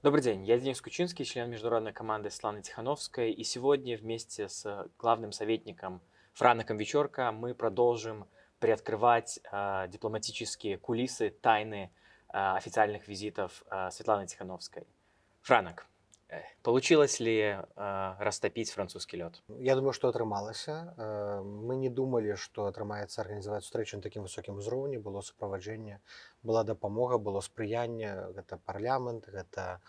Добрый день, я Денис Кучинский, член международной команды Светланы Тихановской, и сегодня вместе с главным советником Франаком Вечерко мы продолжим приоткрывать дипломатические кулисы, тайны официальных визитов Светланы Тихановской. Франак, получилось ли растопить французский лед? Я думаю, што атрымалася. Мы не думалі, што атрымаецца арганізаваць сустрэчу на такім высокім узроўні. Было суправаджэнне, была дапамога, было спрыянне. Гэта парламент, гэта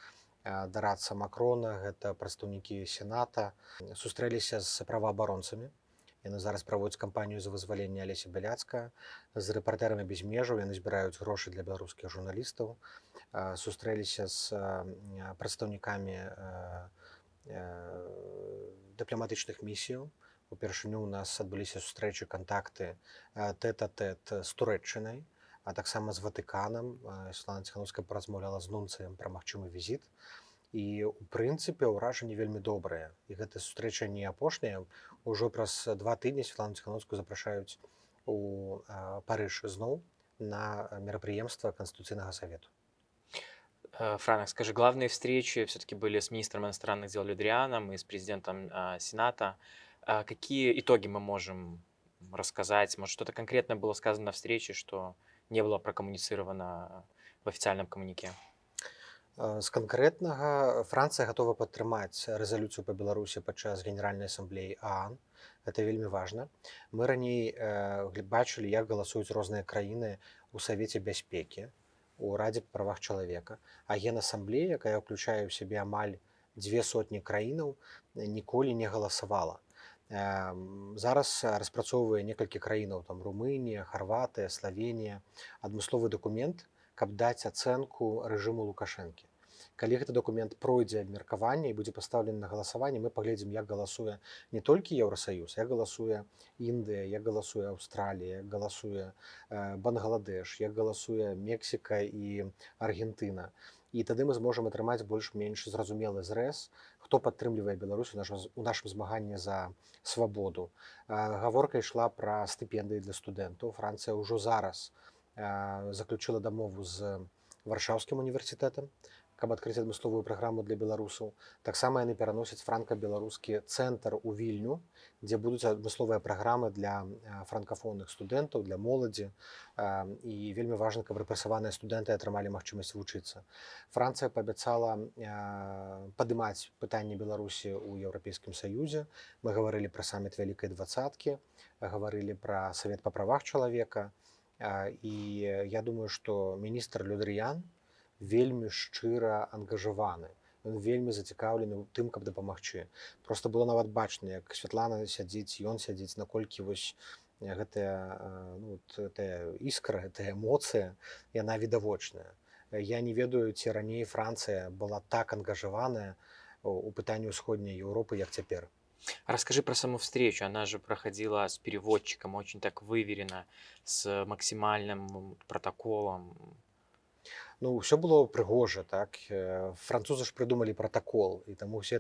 дарадца Макрона, гэта прадстаўнікі сената. Сустрэліся з праваабаронцамі. Яны зараз праводзяць кампанію за вызваленне Алеся Бяляцкага. З рэпартэрамі без межаў яны збіраюць грошы для беларускіх журналістаў. Сустрэліся з прадстаўнікамі дыпламатычных місіяў. Упершыню ў нас адбыліся сустрэчы, кантакты тэт-а-тэт з Турэччынай, а таксама з Ватыканам. Светлана Ціхановская паразмаўляла з нунцыем пра магчымы візіт. І ў прынцыпе ўражанні вельмі добрыя. І гэта сустрэча не апошняя. Ужо праз 2 тыдні Светлану Ціхановскую запрашаюць у Парыж зноў на мерапрыемства Конституцыйнага савету. Франак, скажи, главные встречи все-таки были с министром иностранных дел Ле Дрианом и с президентом Сената. Какие итоги мы можем рассказать? Может, что-то конкретное было сказано на встрече, что не было прокоммуницировано в официальном коммюнике? З канкрэтнага Францыя гатова падтрымаць рэзалюцыю па Беларусі падчас генеральнай асамблеі ААН. Гэта вельмі важна. Мы раней бачылі, як галасуюць розныя краіны ў Савеце бяспекі, у Радзе па правах чалавека. А Генасамблея, якая ўключае ў сябе амаль 200 краінаў, ніколі не галасавала. Зараз распрацоўвае некалькі краінаў, там Румынія, Харватыя, Славенія, адмысловы дакумент, каб даць ацэнку рэжыму Лукашэнкі. Калі гэты дакумент пройдзе абмеркаванне і будзе пастаўлены на галасаванне, мы паглядзім, як галасуе не толькі Еўрасаюз, як галасуе Індыя, як галасуе Аўстралія, як галасуе Бангладэш, як галасуе Мексіка і Аргентына. І тады мы зможам атрымаць больш-менш зразумелы зрэз, хто падтрымлівае Беларусь у нашым змаганні за свабоду. Гаворка ішла пра стыпендыі для студэнтаў. Францыя ўжо зараз заключила дамову з Варшаўскім універсітэтам, каб адкрыць адмысловую праграму для беларусаў. Таксама яны пераносяць франка-беларускі цэнтр у Вільню, дзе будуць адмысловыя праграмы для франкафонных студэнтаў, для моладзі. І вельмі важна, каб рэпрэсаваныя студэнты атрымалі магчымасць вучыцца. Францыя паабяцала падымаць пытанне Беларусі ў Еўрапейскім Саюзе. Мы гаварылі пра саміт Вялікай дваццаткі, гаварылі пра Савет па правах чалавека. І я думаю, што міністр Ле Дрыян вельмі шчыра ангажаваны. Ён вельмі зацікаўлены ў тым, каб дапамагчы. Проста было нават бачна, як Святлана сядзіць, ён сядзіць, наколькі вось гэтая іскра, гэтая эмоцыя, яна відавочная. Я не ведаю, ці раней Францыя была так ангажаваная у пытанні ўсходняй Еўропы, як цяпер. Расскажи про саму встречу. Она же проходила с переводчиком, очень так выверено, с максимальным протоколом. Ну, ўсё было прыгожа, так. Французы ж прыдумалі пратакол, і таму ўсе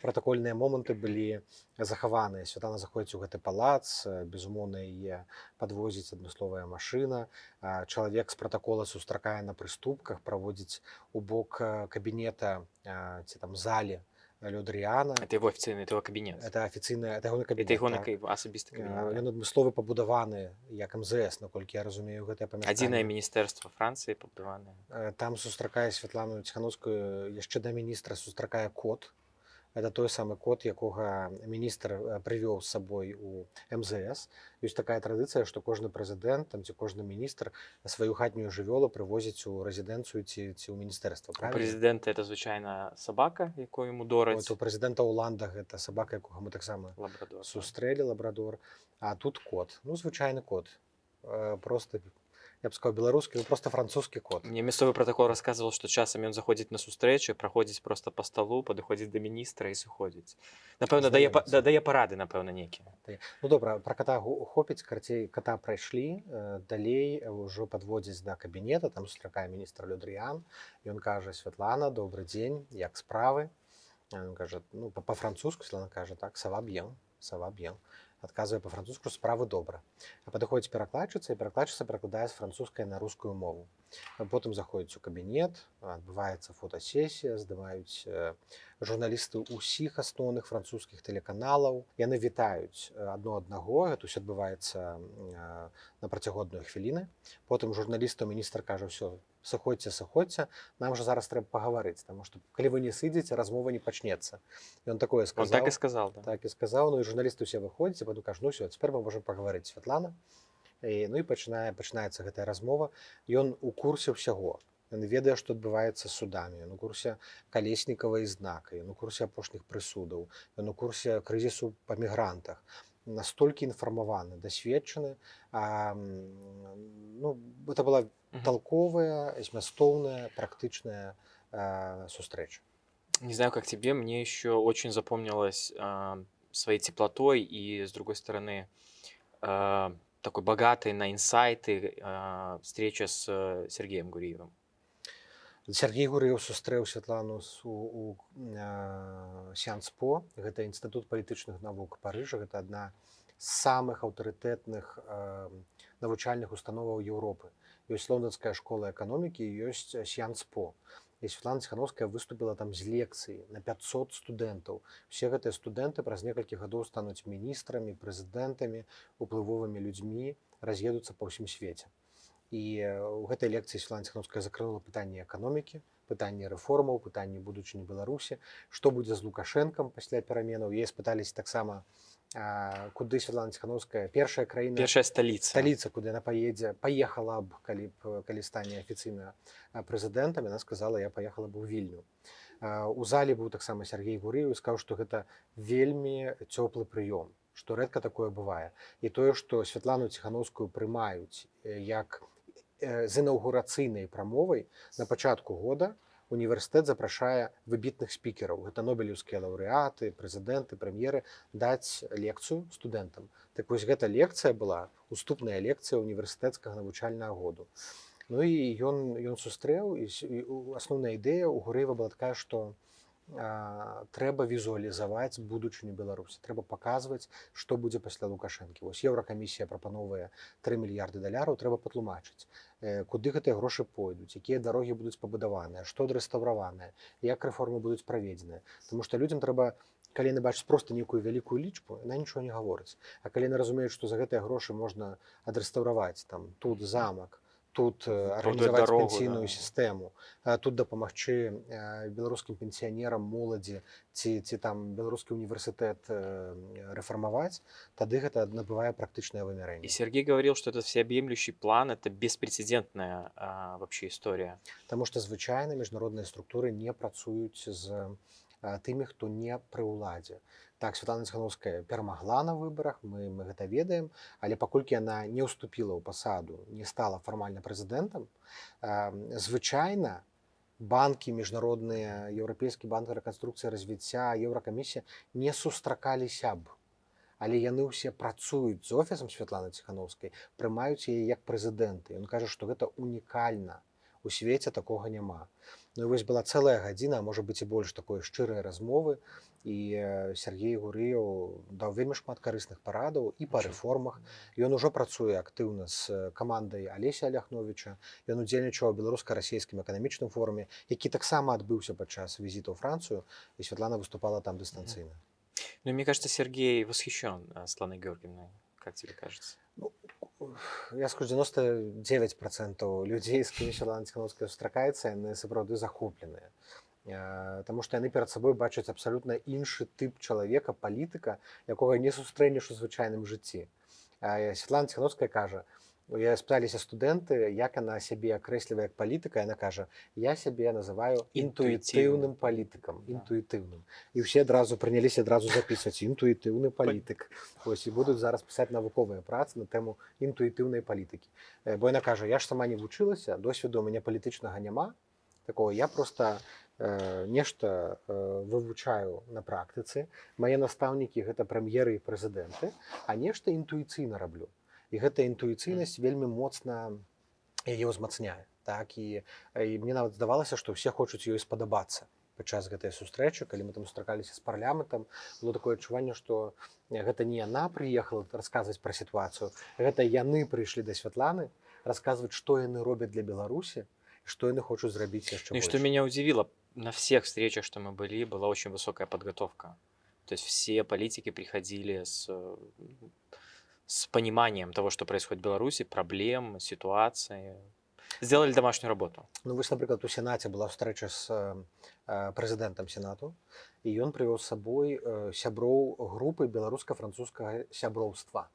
пратакольныя моманты былі захаваныя. Святлана заходзіць у гэты палац, безумоўна, яе падвозіць адмысловая машына. Чалавек з пратакола сустракае на прыступках, праводзіць у бок кабінета ці там зале Ле Дрыяна. Это его официальный, это его кабинет. Это офіцыйны, это ягоны кабінет. Это его асабісты кабінет. Ён адмыслова пабудаваны як МЗС, наколькі я разумею, гэтае памяшканне. Адзінае міністэрства Францыі пабудаванае. Там сустракае Святлану Ціхановскую яшчэ да міністра сустракае кот. Это той самы кот, якога міністр прывёў з сабой у МЗС. Ёсць такая традыцыя, што кожны прэзідэнт ці кожны міністр сваю хатнюю жывёлу прывозіць у рэзідэнцыю ці ў міністэрства. У прэзідэнта это звычайна сабака, якую яму дораць. У прэзідэнта Оланда гэта сабака, якога мы таксама сустрэлі, лабрадор. А тут кот. Ну, звычайны кот. Просто, я б сказаў, беларускі, просто французскі кот. Мне мясцовы пратакол расказваў, што часам ён заходзіць на сустрэчы, праходзіць проста па сталу, падыходзіць да міністра і сыходзіць. Напэўна, дае парады, напэўна, нейкія. Ну добра, пра кота хопіць, карцей, кота прайшлі, далей ўжо падводзіць да кабінета, там сустракае міністр Ле Дрыян. Ён кажа: Святлана, добры дзень, як справы? Ён кажа, ну, па-французску Святлана кажа, так, ça va bien. адказвае па-французску справы добра. А падыходзіць перакладчыца, і перакладчыца перакладае з французскай на рускую мову. Потым заходзіць у кабінет, адбываецца фотасесія, здымаюць журналісты ўсіх асноўных французскіх тэлеканалаў. Яны вітаюць адно аднаго, гэта ўсё адбываецца на працягу адной хвіліны. Потым журналісту міністр кажа: ўсё, сыходзьце, нам жа зараз трэба пагаварыць, таму што калі вы не сыдзеце, размова не пачнецца. Ён такое Он сказаў. так и сказал, да. Так і сказаў. Ну і журналісты ўсе выходзяць, і потым кажуць: ну ўсё, цяпер мы можам пагаварыць, Святлана. Ну і пачынаецца гэтая размова. Ён у курсе ўсяго. Ён ведае, што адбываецца з судамі, ён у курсе калеснікавай знака, ён у курсе апошніх прысудаў, ён у курсе крызісу па мігрантах. Настолькі інфармаваны, дасведчаны. Ну, гэта была толковая, змястоўная, практычная сустрэча. Не знаю, как тебе, мне еще очень запомнилось своей теплотой и, с другой стороны, такой богатой на инсайты встреча с Сергеем Гуриевым. Сергей Гурыеў сустрэў Святлану у Сіанс-По. Гэта інстытут палітычных навук Парыжа. Гэта адна з самых аўтарытэтных навучальных установаў Еўропы. Ёсць лонданская школа эканомікі, ёсць Сіанс-По. І Святлана Ціхановская выступила там з лекцыі на 500 студэнтаў. Усе гэтыя студэнты праз некалькі гадоў стануць міністрамі, прэзідэнтамі, уплывовымі людзьмі, раз'едуцца па ўсім свеце. І ў гэтай лекцыі Святлана Ціхановская закрыла пытанні эканомікі, пытанні рэформаў, пытанні будучыні Беларусі, што будзе з Лукашэнкам пасля пераменаў. Яе спыталіся таксама, куды Святлана Ціхановская, першая краіна, Першая столица, куды яна паехала б, калі стане афіцыйна прэзідэнтам. Яна сказала: я паехала б у Вільню. У зале быў таксама Сергей Гурыеў і сказаў, што гэта вельмі цёплы прыём, што рэдка такое бывае. І тое, што Святлану Ціхановскую прымаюць як з інаўгурацыйнай прамовай, на пачатку года універсітэт запрашае выбітных спікераў. Гэта нобелеўскія лаўрэаты, прэзідэнты, прэм'еры, даць лекцыю студэнтам. Так вось, гэта лекцыя была, уступная лекцыя універсітэцкага навучальнага году. Ну і ён сустрэў, і асноўная ідэя ў Гурыева была такая, што трэба візуалізаваць будучыню Беларусі, трэба паказваць, што будзе пасля Лукашэнкі. Вось Еўракамісія прапановвае $3 мільярды, трэба патлумачыць, куды гэтыя грошы пойдуць, якія дарогі будуць пабудаваныя, што адрэстаўраваныя, як рэформы будуць праведзеныя. Таму што людзям трэба, калі яны бачаць проста нейкую вялікую лічбу, яна нічого не гаворыць. А калі яны разумеюць, што за гэтыя грошы можна адрэстаўраваць там тут замак, тут арганізаваць пенсійную сістэму, тут дапамагчы беларускім пенсіянерам, моладзі ці там беларускі універсітэт рэфармаваць, тады гэта набывае практычнае вымярэнне. И Сергей говорил, что этот всеобъемлющий план – это беспрецедентная вообще история. Таму што звычайна міжнародныя структуры не працуюць з тымі, хто не пры ўладзе. Так, Святлана Ціхановская перамагла на выбарах, мы гэта ведаем, але паколькі яна не ўступіла ў пасаду, не стала фармальна прэзідэнтам, звычайна банкі міжнародныя, Еўрапейскі банк рэканструкцыі і развіцця, Еўракамісія не сустракаліся б. Але яны ўсе працуюць з офісам Святланы Ціхановскай, прымаюць яе як прэзідэнты. Ён кажа, што гэта унікальна. У свеце такога няма. Ну і вось была цэлая гадзіна, а можа быць і больш, такой шчырай размовы, і Сергей Гурыеў даў вельмі шмат карысных парадаў і па рэформах. Ён ужо працуе актыўна з камандай Алеся Ляхновіча, ён удзельнічаў у беларуска-расейскім эканамічным форуме, які таксама адбыўся падчас візіту ў Францыю, і Святлана выступала там дыстанцыйна. Ну, мне кажется, Сергей восхищен Светланой Георгиевной, как тебе кажется? Я скажу, 99% людзей, з кімі Святлана Ціхановская сустракаецца, яны сапраўды захопленыя. Таму што яны перад сабой бачаць абсалютна іншы тып чалавека, палітыка, якога не сустрэнеш у звычайным жыцці. Святлана Ціхановская кажа, спыталіся студэнты, як яна сябе акрэслівае як палітыка, яна кажа: я сябе называю інтуітыўным палітыкам, інтуітыўным. І ўсе адразу прыняліся запісваць інтуітыўны палітык. Вось, і будуць зараз пісаць навуковыя працы на тэму інтуітыўнай палітыкі. Бо яна кажа: я ж сама не вучылася, досведу у мяне палітычнага няма, такого, я проста нешта вывучаю на практыцы, мае настаўнікі гэта прэм'еры і прэзідэнты, а нешта інтуіцыйна раблю. І гэта інтуіцыйнасць вельмі моцна яе ўзмацняе. Так, і мне нават здавалася, што ўсе хочуць ёй спадабацца падчас гэтай сустрэчы, калі мы там сустракаліся з парламентам, было такое адчуванне, што гэта не яна прыехала расказваць пра сітуацыю, гэта яны прыйшлі да Святланы расказваць, што яны робяць для Беларусі, што яны хочуць зрабіць яшчэ Ну и что больш. меня удивило, на всех встречах, что мы были, была очень высокая подготовка. То есть все политики приходили с пониманием того, что происходит в Беларуси, проблем, ситуации. Сделали домашнюю работу. Ну, вось, напрыклад, у Сенаце была сустрэча з прэзідэнтам Сенату, і ён прывёз з сабой сяброў групы беларуска-французскага сяброўства.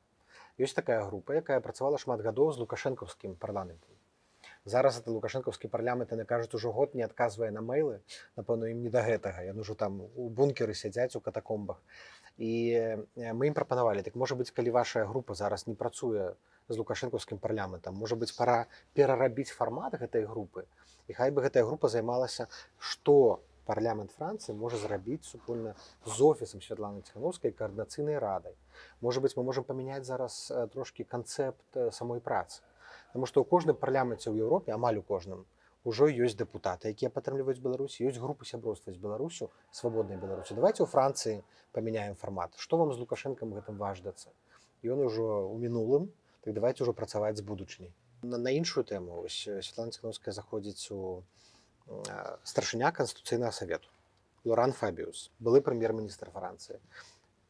Ёсць такая група, якая працавала шмат гадоў з лукашэнкаўскім парламентам. Зараз это лукашэнкаўскі парламент, яны кажуць, ужо год не адказвае на мэйлы, напэўна, ім не да гэтага, яны ўжо там у бункеры сядзяць у катакомбах. І мы ім прапанавалі, так можа быць, калі ваша група зараз не працуе з лукашэнкаўскім парламентам, можа быць, пара перарабіць фармат гэтай групы, і хай бы гэтая група займалася, што парламент Францыі можа зрабіць супольна з офісам Святланы Ціханаўскай каардынацыйнай радай. Можа быць, мы можам памяняць зараз трошкі канцэпт самой працы. Таму што ў кожным парламенце ў Еўропе, амаль у кожным, ужо ёсць дэпутаты, якія падтрымліваюць Беларусі, ёсць групы сяброўства з Беларусю, свабоднай Беларусі. Давайце ў Францыі памяняем фармат. Што вам з Лукашэнкам гэтым важдацца? Ён ужо ў мінулым, так давайте ўжо працаваць з будучыняй. На іншую тэму, ось Святлана Ціханаўская заходзіць у старшыня Канстытуцыйнага савету. Лоран Фабіус, былы прэм'ер-міністр Францыі,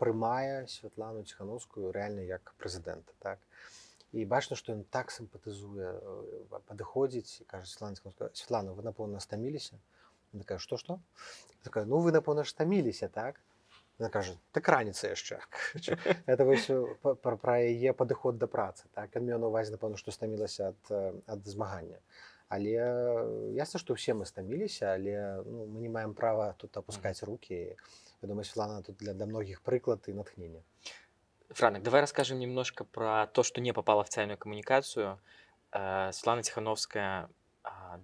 прымае Святлану Ціханаўскую рэальна як прэзідэнта, так? І бачна, што ён так сімпатызуе, падыходзіць і кажа: Святлана Ціханаўская, Святлана, вы, напэўна, стаміліся? Яна такая: што? Такая: ну, вы, напэўна, ж стаміліся, так? Яна кажа: так раніца яшчэ. Это вось пра яе падыход да працы, так? Ён меў на ўвазе, напэўна, што стамілася ад змагання. Але ясна, што ўсе мы стаміліся, але мы не маем права тут апускаць рукі. Я думаю, Святлана тут для многіх прыклад і натхнення. Франк, давай расскажем немножко про то, что не попало в официальную коммуникацию. Светлана Тихановская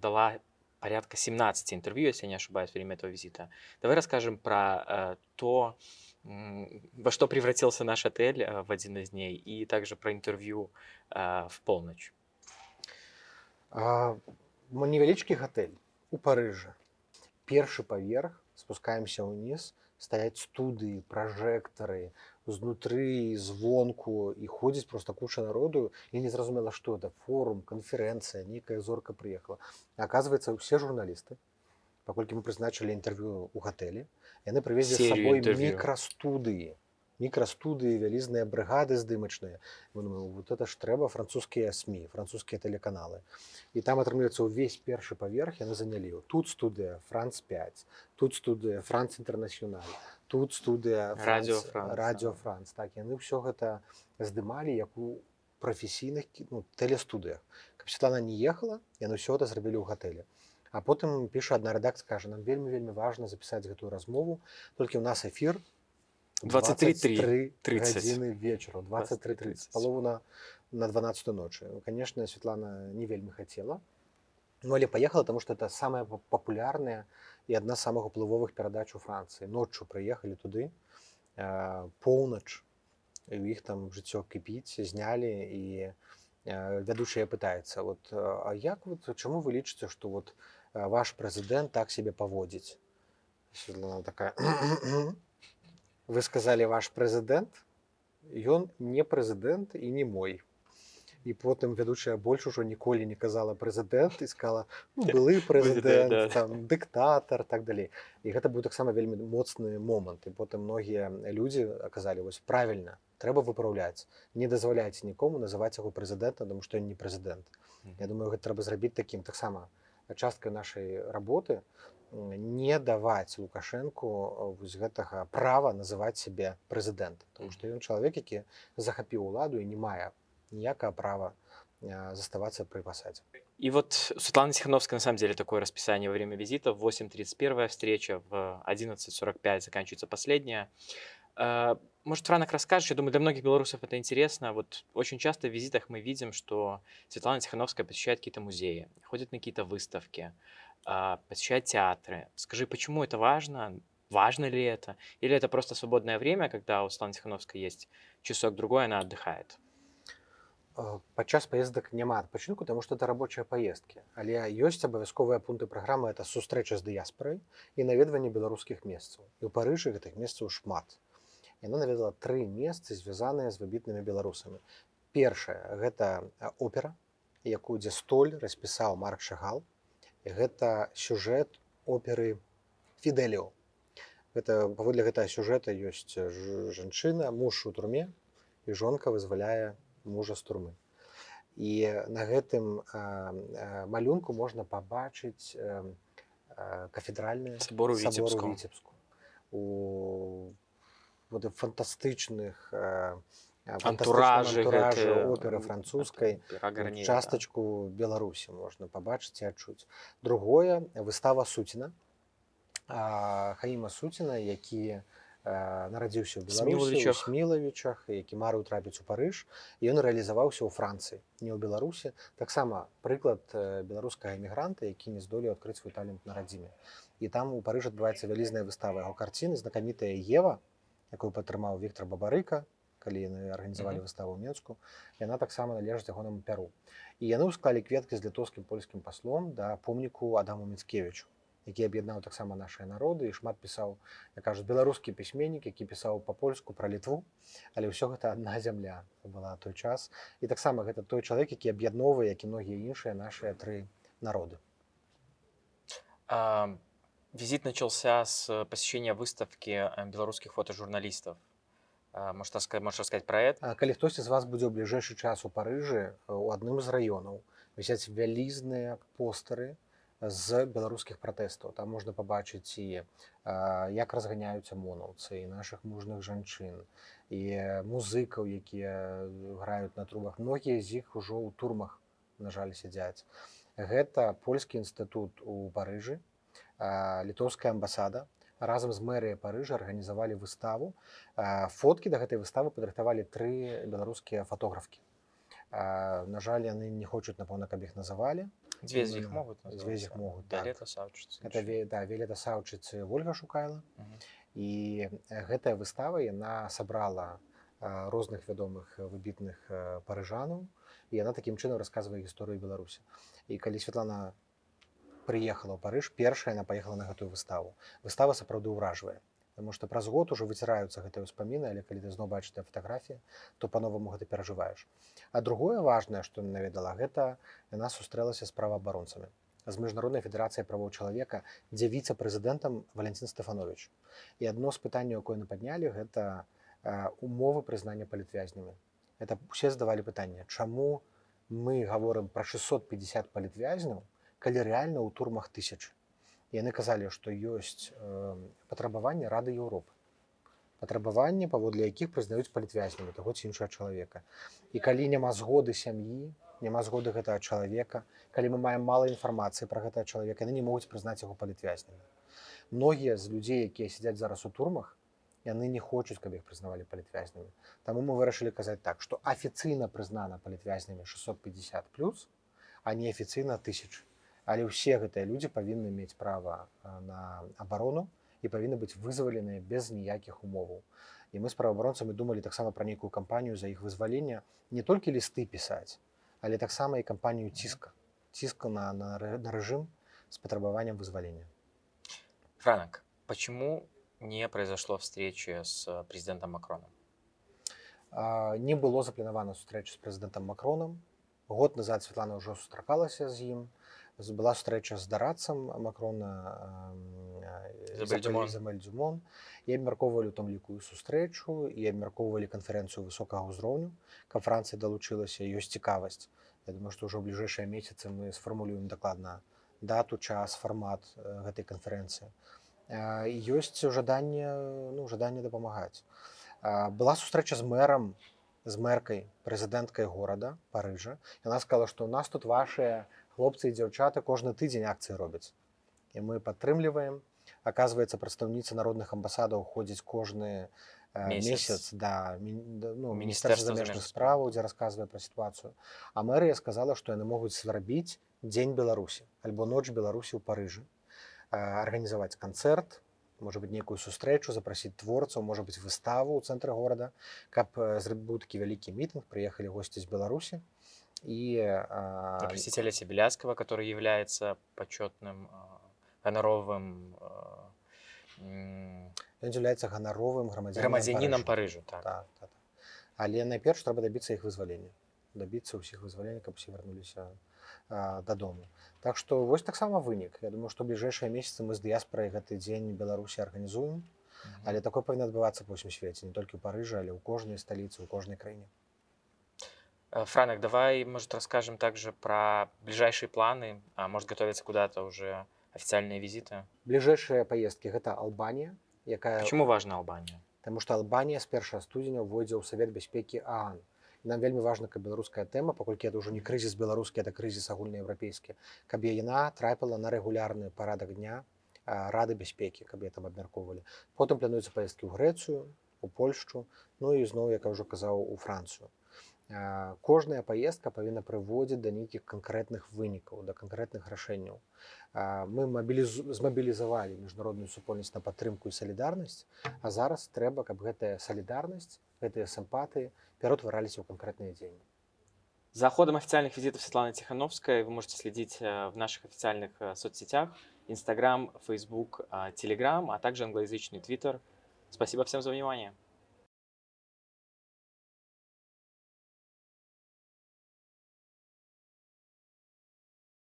дала порядка 17 интервью, если я не ошибаюсь, во время этого визита. Давай расскажем про то, во что превратился наш отель в один из дней, и также про интервью в полночь. Невялічкі гатэль у Парыжы. Першы паверх, спускаемся ўніз, стаяць студыі, пражэктары, знутры, звонку, і ходзіць проста куча народу, і не зразумела, што это, форум, канферэнцыя, нейкая зорка прыехала. Аказваецца, усе журналісты, паколькі мы прызначылі інтэрв'ю ў гатэлі, яны прывезлі з сабой мікрастудыі, вялізныя брыгады здымачныя. Мы думаем, вот это ж трэба французскія СМІ, французскія тэлеканалы. І там атрымліваецца ўвесь першы паверх яны занялі. Тут студыя Франц 5, тут студыя Франц Інтэрнацыёналь, тут студыя Радіо Франц. Так, яны ўсё гэта здымалі як у прафесійных тэлестудыях. Каб Святлана не ехала, яны ўсё гэта зрабілі ў гатэлі. А потым піша адна рэдакцыя, кажа: нам вельмі важна запісаць гэтую размову, толькі ў нас эфір 23 гадзіны вечару, 23:30, палову на 12 ночы. Конечно, Святлана не вельмі хацела, але паехала, таму што это самая папулярная і адна з самых уплывовых перадач у Францыі. Ноччу прыехалі туды, поўнач, і ў іх там жыццё кіпіць, знялі, і вядучая пытаецца: вот, а як чаму вы лічыце, што вот ваш прэзідэнт так сябе паводзіць? Святлана такая: вы сказали ваш прэзідэнт? Ён не прэзідэнт і не мой. І потым вядучая больш ужо ніколі не казала прэзідэнт і сказала: былы прэзідэнт, дыктатар, так далей. І гэта быў таксама вельмі моцны момант. І потым многія людзі аказалі: вось правільна, трэба выпраўляць. Не дазваляйце нікому называць яго прэзідэнтам, таму што ён не прэзідэнт. Я думаю, гэта трэба зрабіць такім таксама часткай нашай работы, не даваць Лукашэнку вось гэтага права называць сябе прэзідэнтам, таму што ён чалавек, які захапіў уладу і не мае никакого права заставаться при посаде. И вот у Светланы Тихановской на самом деле такое расписание во время визита. В 8:30 первая встреча, в 11:45 заканчивается последняя. Может, Франк расскажешь? Я думаю, для многих белорусов это интересно. Вот очень часто в визитах мы видим, что Светлана Тихановская посещает какие-то музеи, ходит на какие-то выставки, посещает театры. Скажи, почему это важно? Важно ли это? Или это просто свободное время, когда у Светланы Тихановской есть часок-другой, она отдыхает? Падчас паездак няма адпачынку, таму што это рабочыя паездкі. Але ёсць абавязковыя пункты праграмы, это сустрэча з дыяспарай і наведванне беларускіх месцаў. І ў Парыжы гэтых месцаў шмат. Яна наведала 3 месцы, звязаныя з выбітнымі беларусамі. Першае гэта опера, якую дзе столь распісаў Марк Шагал. Гэта сюжэт оперы Фідэліо. Паводле гэтага сюжэта ёсць жанчына, муж у турме, і жонка вызваляе мужа з турмы. І на гэтым малюнку можна пабачыць кафедральны Собор у сабор у Віцебску. Віцебску. У фантастычных Антуражы антуражы гэты, оперы французскай, Пера Гарнье, да. частачку Беларусі можна пабачыць і адчуць. Другое, выстава Суціна, Хаіма Суціна, які нарадзіўся ў Беларусі, у Смілавічах. Смілавічах, які марыў трапіць у Парыж, і ён рэалізаваўся ў Францыі, не ў Беларусі. Таксама прыклад беларускага эмігранта, які не здолеў адкрыць свой талент на радзіме. І там у Парыжы адбываецца вялізная выстава яго карціны, знакамітая Ева, якую падтрымаў Віктор Бабарыка, калі яны арганізавалі выставу ў Мінску. Яна таксама належыць ягонаму пяру. І яны ўсклалі кветкі з літоўскім польскім паслом да помніку Адаму Міцкевічу, які аб'яднаў таксама нашыя народы і шмат пісаў, як кажуць, беларускі пісьменнік, які пісаў па-польску пра Літву, але ўсё гэта адна зямля была той час. І таксама гэта той чалавек, які аб'ядноўвае, як і многія іншыя нашыя 3 народы. Визит начался с посещения выставки белорусских фотожурналистов. Можешь рассказать про это? Калі хтосьці з вас будзе ў бліжэйшы час у Парыжы, у адным з раёнаў вісяць вялізныя постары з беларускіх пратэстаў. Там можна пабачыць і як разганяюць амонаўцы, і нашых мужных жанчын, і музыкаў, якія граюць на трубах. Многія з іх ужо ў турмах, на жаль, сядзяць. Гэта польскі інстытут у Парыжы, літоўская амбасада разам з мэрыяй Парыжа арганізавалі выставу. Фоткі да гэтай выставы падрыхтавалі 3 беларускія фотографкі. На жаль, яны не хочуць, напэўна, каб іх называлі. 2 из них могут называться. 2 з іх могуць, так. Виолетта Савчица. Это Виолетта Савчица і Ольга Шукайла. І гэтая выстава, яна сабрала розных вядомых выбітных парыжанаў, і яна такім чынам расказвае гісторыю Беларусі. І калі Святлана прыехала ў Парыж, першая яна паехала на гэтую выставу. Выстава сапраўды ўражвае, таму што праз год ужо выціраюцца гэтыя ўспаміны, але калі ты зноў бачыш фатаграфіі, то па-новаму гэта перажываеш. А другое важнае, што наведала, гэта яна сустрэлася з праваабаронцамі, з міжнароднай федэрацыяй правоў чалавека, дзе віцэ-прэзідэнтам Валентин Стэфанович. І адно з пытанняў, якое яны паднялі, гэта умовы прызнання палітвязнямі. Это усе задавалі пытанне, чаму мы гаворым пра 650 палітвязняў, калі рэальна ў турмах 1000. Яны казалі, што ёсць патрабаванні Рады Еўропы. Патрабаванні, паводле якіх прызнаюць палітвязнямі таго ці іншага чалавека. І калі няма згоды сям'і, няма згоды гэтага чалавека, калі мы маем мала інфармацыі пра гэтага чалавека, яны не могуць прызнаць яго палітвязнямі. Многія з людзей, якія сядзяць зараз у турмах, яны не хочуць, каб іх прызнавалі палітвязнямі. Таму мы вырашылі казаць так, што афіцыйна прызнана палітвязнямі 650+, а неафіцыйна 1000. Але ўсе гэтыя людзі павінны мець права на абарону і павінны быць вызваленыя без ніякіх умоваў. І мы з праваабаронцамі думалі таксама пра нейкую кампанію за іх вызвалення, не толькі лісты пісаць, але таксама і кампанію ціска на рэжым с патрабаваннем вызвалення. Франк, почему не произошло встречи с президентом Макроном? Не было запланавана сустрэча з прэзідэнтам Макронам. Год назад Святлана ўжо сустракалася з ім. Была сустрэча з дарадцам Макрона Изабель Дюмон. І абмяркоўвалі ў том ліку і сустрэчу, і абмяркоўвалі канферэнцыю высокага ўзроўню, каб Францыя далучылася, ёсць цікавасць. Я думаю, што ўжо ў бліжэйшыя месяцы мы сфармулюем дакладна дату, час, фармат гэтай канферэнцыі. Ёсць жаданне дапамагаць. Была сустрэча з мэрам, з мэркай, прэзідэнткай горада Парыжа. Яна сказала, што ў нас тут вашыя хлопцы і дзяўчаты кожны тыдзень акцыі робяць. І мы падтрымліваем. Аказваецца, прадстаўніцы народных амбасадаў ходзяць кожны месяц да Міністэрства замежных справаў, дзе расказвае пра сітуацыю. А мэрыя сказала, што яны могуць зрабіць Дзень Беларусі альбо Ноч Беларусі ў Парыжы, арганізаваць канцэрт можа быць нейкую сустрэчу, запрасіць творцаў, можа быць выставу ў цэнтры горада, каб быў такі вялікі мітынг, прыехалі госці з Беларусі і Запросить Олеся Беляцкого, который является почетным, гоноровым ён з'яўляецца ганаровым грамадзянінам громадянином Парыжа. Парижа. Так. Так. Але найперш трэба дабіцца іх вызвалення. Дабіцца ўсіх вызвалення, каб усе вярнуліся дадому. Так што вось таксама вынік. Я думаю, што бліжэйшыя месяцы мы з дыяспорай гэты дзень Беларусі арганізуем, але такое павінна адбывацца па ўсім свеце, не толькі ў Парыжы, але ў кожнай сталіцы, ў кожнай краіне. Франок, давай, может, расскажем также про ближайшие планы, может, готовятся куда-то уже официальные визиты. Бліжэйшыя паездкі гэта Албанія, якая Почему важна Албания? Таму што Албанія з 1 студзеня ўвойдзе ў Савет бяспекі ААН. І нам вельмі важна, каб беларуская тэма, паколькі это ўжо не крызіс беларускі, это крызіс агульнаеўрапейскі, каб яна трапіла на рэгулярны парадак дня Рады бяспекі, каб яе там абмяркоўвалі. Потым плануюцца паездкі ў Грэцыю, у Польшчу, ну і зноў, як я ўжо казаў, у Францыю. Кожная паездка павінна прыводзіць да нейкіх канкрэтных вынікаў, да канкрэтных рашэнняў. Мы змабілізавалі міжнародную супольнасць на падтрымку і салідарнасць, а зараз трэба, каб гэтая салідарнасць, гэтыя сімпатыі пераўтвараліся ў канкрэтныя дзеянні. За ходом официальных визитов Светланы Тихановской вы можете следить в наших официальных соцсетях: Instagram, Facebook, Telegram, а также англоязычный Twitter. Спасибо всем за внимание.